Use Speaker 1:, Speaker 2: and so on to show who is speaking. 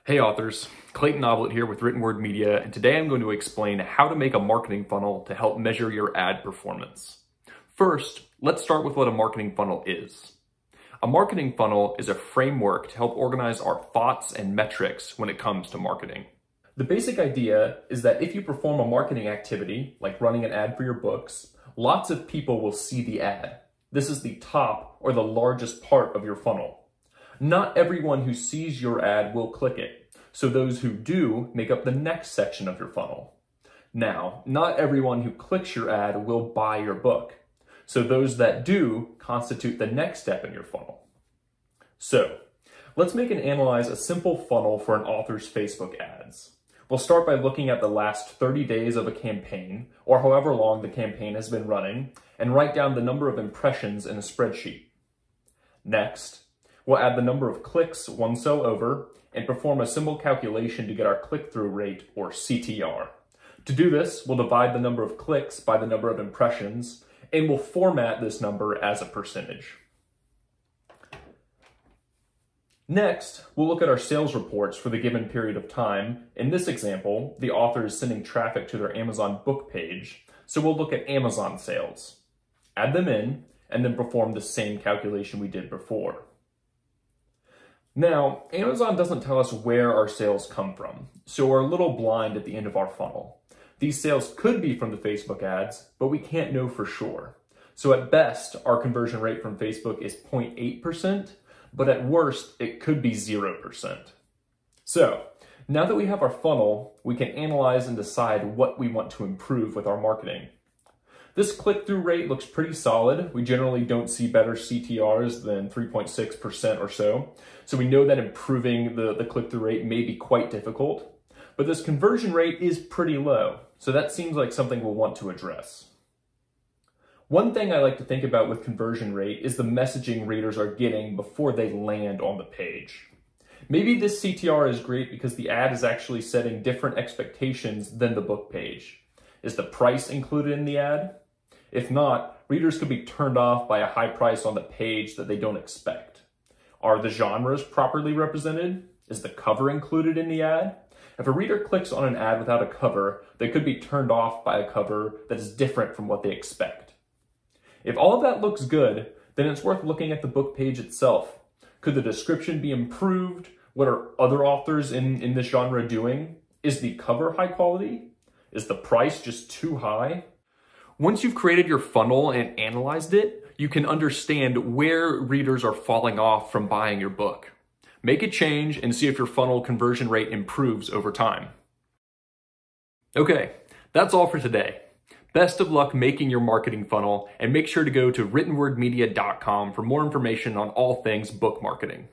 Speaker 1: Hey authors, Clayton Oblet here with Written Word Media, and today I'm going to explain how to make a marketing funnel to help measure your ad performance. First, let's start with what a marketing funnel is. A marketing funnel is a framework to help organize our thoughts and metrics when it comes to marketing. The basic idea is that if you perform a marketing activity, like running an ad for your books, lots of people will see the ad. This is the top or the largest part of your funnel. Not everyone who sees your ad will click it, so those who do make up the next section of your funnel. Now, not everyone who clicks your ad will buy your book, so those that do constitute the next step in your funnel. So, let's make and analyze a simple funnel for an author's Facebook ads. We'll start by looking at the last 30 days of a campaign, or however long the campaign has been running, and write down the number of impressions in a spreadsheet. Next, we'll add the number of clicks one cell over and perform a simple calculation to get our click-through rate, or CTR. To do this, we'll divide the number of clicks by the number of impressions, and we'll format this number as a percentage. Next, we'll look at our sales reports for the given period of time. In this example, the author is sending traffic to their Amazon book page, so we'll look at Amazon sales. Add them in, and then perform the same calculation we did before. Now, Amazon doesn't tell us where our sales come from, so we're a little blind at the end of our funnel. These sales could be from the Facebook ads, but we can't know for sure. So at best, our conversion rate from Facebook is 0.8%, but at worst, it could be 0%. So, now that we have our funnel, we can analyze and decide what we want to improve with our marketing. This click-through rate looks pretty solid. We generally don't see better CTRs than 3.6% or so. So we know that improving the click-through rate may be quite difficult. But this conversion rate is pretty low. So that seems like something we'll want to address. One thing I like to think about with conversion rate is the messaging readers are getting before they land on the page. Maybe this CTR is great because the ad is actually setting different expectations than the book page. Is the price included in the ad? If not, readers could be turned off by a high price on the page that they don't expect. Are the genres properly represented? Is the cover included in the ad? If a reader clicks on an ad without a cover, they could be turned off by a cover that is different from what they expect. If all of that looks good, then it's worth looking at the book page itself. Could the description be improved? What are other authors in this genre doing? Is the cover high quality? Is the price just too high? Once you've created your funnel and analyzed it, you can understand where readers are falling off from buying your book. Make a change and see if your funnel conversion rate improves over time. Okay, that's all for today. Best of luck making your marketing funnel, and make sure to go to writtenwordmedia.com for more information on all things book marketing.